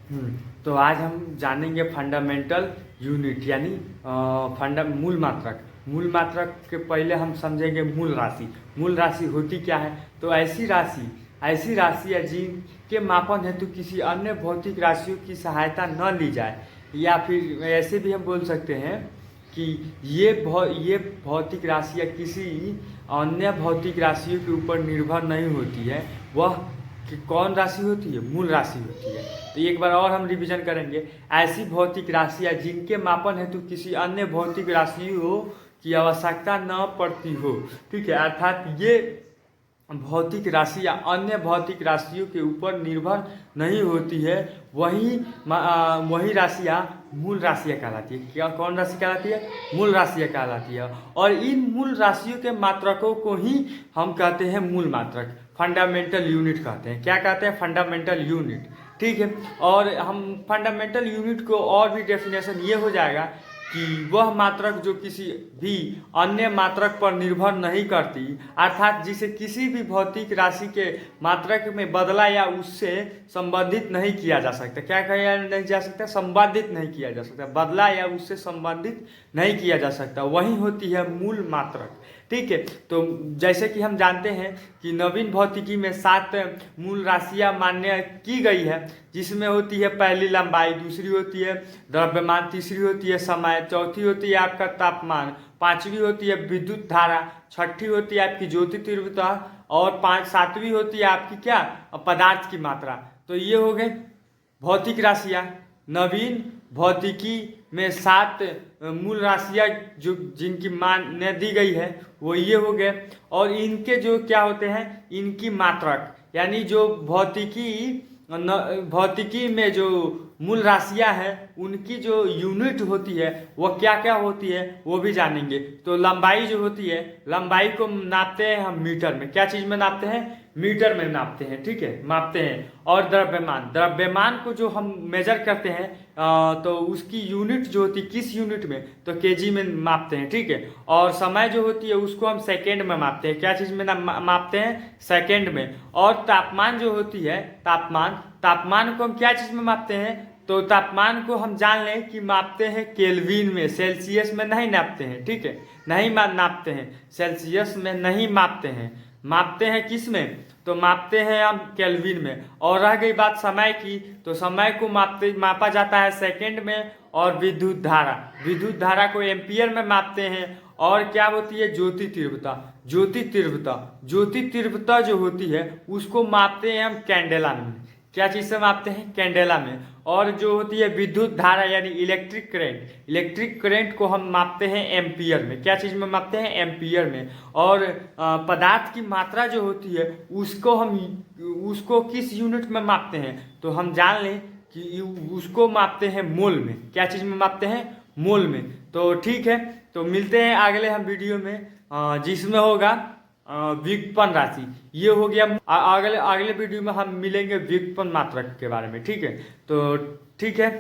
तो आज हम जानेंगे फंडामेंटल यूनिट यानी मूल मात्रक। मूल मात्रक के पहले हम समझेंगे मूल राशि। मूल राशि होती क्या है? तो ऐसी राशि या जिनके मापन हेतु किसी अन्य भौतिक राशियों की सहायता न ली जाए, या फिर ऐसे भी हम बोल सकते हैं कि ये भौतिक राशि या किसी अन्य भौतिक राशियों के ऊपर निर्भर नहीं होती है। वह कि कौन राशि होती है? मूल राशि होती है। तो एक बार और हम रिवीजन करेंगे। ऐसी भौतिक राशियाँ जिनके मापन हेतु किसी अन्य भौतिक राशियों की आवश्यकता न पड़ती हो, ठीक है, अर्थात ये भौतिक राशि या अन्य भौतिक राशियों के ऊपर निर्भर नहीं होती है, वही राशियाँ मूल राशियाँ कहलाती है। क्या कौन राशि कहलाती है? मूल राशियाँ कहलाती है। और इन मूल राशियों के मात्रकों को ही हम कहते हैं मूल मात्रक, फंडामेंटल यूनिट कहते हैं। क्या कहते हैं? फंडामेंटल यूनिट, ठीक है। और हम फंडामेंटल यूनिट को और भी डेफिनेशन ये हो जाएगा कि वह मात्रक जो किसी भी अन्य मात्रक पर निर्भर नहीं करती, अर्थात जिसे किसी भी भौतिक राशि के मात्रक में बदला या उससे संबंधित नहीं किया जा सकता। क्या किया नहीं जा सकता? संबंधित नहीं किया जा सकता। बदला या उससे संबंधित नहीं किया जा सकता, वही होती है मूल मात्रक, ठीक है। तो जैसे कि हम जानते हैं कि नवीन भौतिकी में 7 मूल राशियां मान्य की गई है, जिसमें होती है पहली लंबाई, दूसरी होती है द्रव्यमान, तीसरी होती है समय, चौथी होती है आपका तापमान, पांचवी होती है विद्युत धारा, छठी होती है आपकी ज्योति तीव्रता, और सातवीं होती है आपकी क्या? पदार्थ की मात्रा। तो ये हो गए भौतिक राशियाँ। नवीन भौतिकी में 7 मूल राशियाँ जो जिनकी मान्य दी गई है वो ये हो गए। और इनके जो क्या होते हैं, इनकी मात्रक यानी जो भौतिकी में जो मूल राशियाँ हैं उनकी जो यूनिट होती है वो क्या क्या होती है वो भी जानेंगे। तो लंबाई जो होती है, लंबाई को नापते हैं हम मीटर में। क्या चीज़ में नापते हैं? मीटर में नापते हैं, ठीक है, मापते हैं। और द्रव्यमान को जो हम मेजर करते हैं तो उसकी यूनिट जो होती है किस यूनिट में? तो केजी में मापते हैं, ठीक है। और समय जो होती है उसको हम सेकेंड में मापते हैं। क्या चीज़ में मापते हैं? सेकेंड में। और तापमान जो होती है, तापमान को हम क्या चीज़ में मापते हैं? तो तापमान को हम जान लें कि मापते हैं केल्विन में, सेल्सियस में नहीं नापते हैं, ठीक है, नहीं नापते हैं, सेल्सियस में नहीं मापते हैं। मापते हैं किस में? तो मापते हैं हम केल्विन में। और रह गई बात समय की, तो समय को मापा जाता है सेकंड में। और विद्युत धारा को एम्पियर में मापते हैं। और क्या होती है? ज्योति तीव्रता जो होती है उसको मापते हैं हम कैंडेला में। क्या चीज़ से मापते हैं? कैंडेला में। और जो होती है विद्युत धारा यानी इलेक्ट्रिक करंट को हम मापते हैं एम्पियर में। क्या चीज़ में मापते हैं? एम्पियर में। और पदार्थ की मात्रा जो होती है उसको किस यूनिट में मापते हैं? तो हम जान लें कि उसको मापते हैं मोल में। क्या चीज़ में मापते हैं? मोल में। तो ठीक है, तो मिलते हैं अगले हम वीडियो में जिसमें होगा व्युत्पन्न राशि। ये हो गया। अगले वीडियो में हम मिलेंगे व्युत्पन्न मात्रक के बारे में, ठीक है। तो ठीक है।